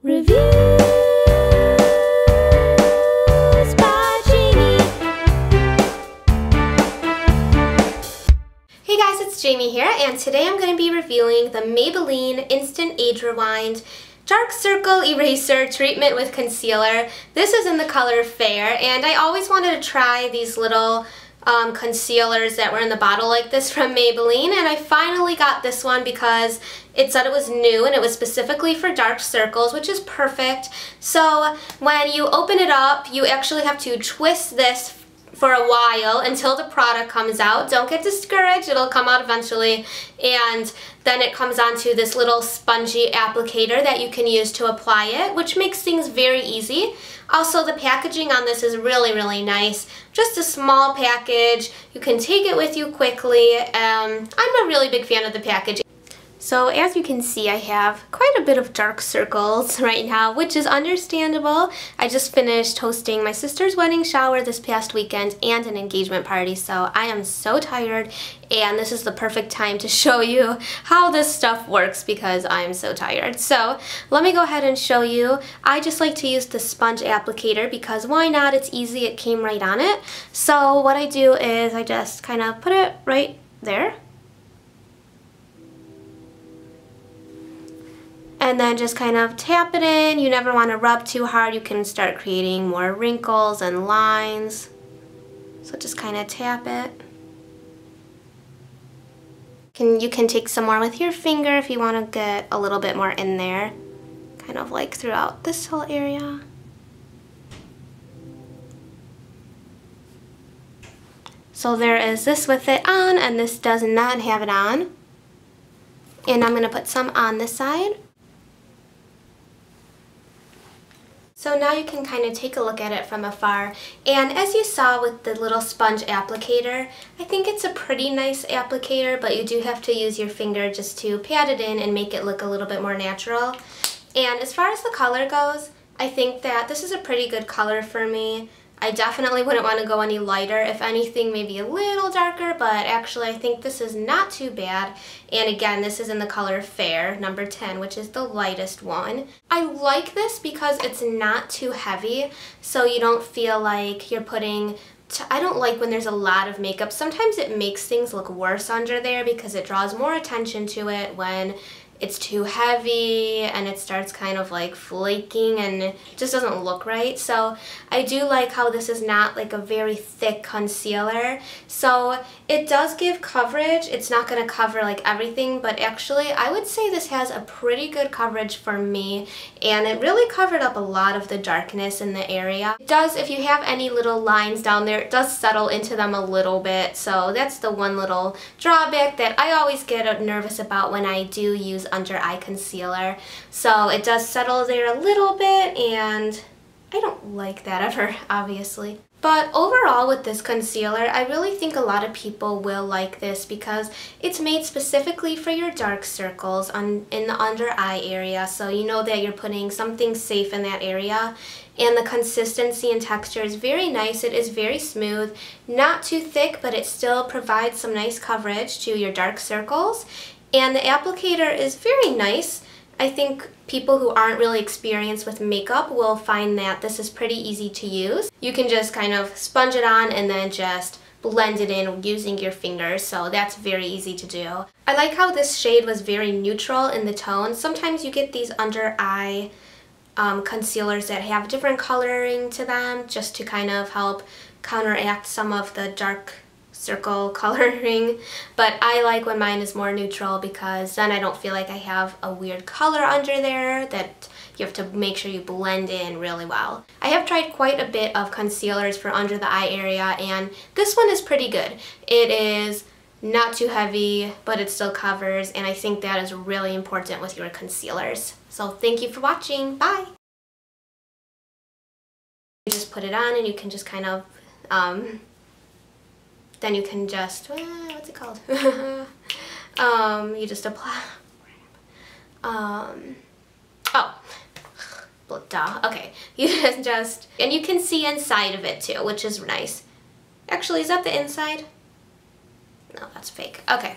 Reviews by Jamie. Hey guys, it's Jamie here, and today I'm going to be reviewing the Maybelline Instant Age Rewind Dark Circle Eraser Treatment with Concealer. This is in the color Fair, and I always wanted to try these little concealers that were in the bottle like this from Maybelline, and I finally got this one because it said it was new and it was specifically for dark circles, which is perfect. So when you open it up, you actually have to twist this for a while until the product comes out. Don't get discouraged, it'll come out eventually. And then it comes onto this little spongy applicator that you can use to apply it, which makes things very easy. Also, the packaging on this is really nice. Just a small package. You can take it with you quickly. I'm a really big fan of the packaging. So as you can see, I have quite a bit of dark circles right now, which is understandable. I just finished hosting my sister's wedding shower this past weekend and an engagement party, so I am so tired, and this is the perfect time to show you how this stuff works because I'm so tired. So let me go ahead and show you. I just like to use the sponge applicator because why not? It's easy, it came right on it. So what I do is I just kind of put it right there. And then just kind of tap it in. You never want to rub too hard. You can start creating more wrinkles and lines. So just kind of tap it. You can take some more with your finger if you want to get a little bit more in there. Kind of like throughout this whole area. So there is this with it on, and this does not have it on. And I'm going to put some on this side. So now you can kind of take a look at it from afar, and as you saw with the little sponge applicator, I think it's a pretty nice applicator, but you do have to use your finger just to pat it in and make it look a little bit more natural. And as far as the color goes, I think that this is a pretty good color for me. I definitely wouldn't want to go any lighter. If anything, maybe a little darker, but actually I think this is not too bad. And again, this is in the color Fair, number 10, which is the lightest one. I like this because it's not too heavy, so you don't feel like you're putting... I don't like when there's a lot of makeup. Sometimes it makes things look worse under there because it draws more attention to it when it's too heavy and it starts kind of like flaking and it just doesn't look right. So I do like how this is not like a very thick concealer. So it does give coverage. It's not going to cover like everything, but actually I would say this has a pretty good coverage for me, and it really covered up a lot of the darkness in the area. It does, if you have any little lines down there, it does settle into them a little bit. So that's the one little drawback that I always get nervous about when I do use under eye concealer. So it does settle there a little bit, and I don't like that ever, obviously. But overall with this concealer, I really think a lot of people will like this because it's made specifically for your dark circles in the under eye area, so you know that you're putting something safe in that area. And the consistency and texture is very nice. It is very smooth, not too thick, but it still provides some nice coverage to your dark circles. And the applicator is very nice. I think people who aren't really experienced with makeup will find that this is pretty easy to use. You can just kind of sponge it on and then just blend it in using your fingers, so that's very easy to do. I like how this shade was very neutral in the tone. Sometimes you get these under eye concealers that have different coloring to them just to kind of help counteract some of the dark circle coloring, but I like when mine is more neutral because then I don't feel like I have a weird color under there that you have to make sure you blend in really well. I have tried quite a bit of concealers for under the eye area, and this one is pretty good. It is not too heavy, but it still covers, and I think that is really important with your concealers. So thank you for watching. Bye! You just put it on and you can just kind of then you can just, what's it called? You just apply, duh, okay. You just, and you can see inside of it too, which is nice. Actually, is that the inside? No, that's fake. Okay.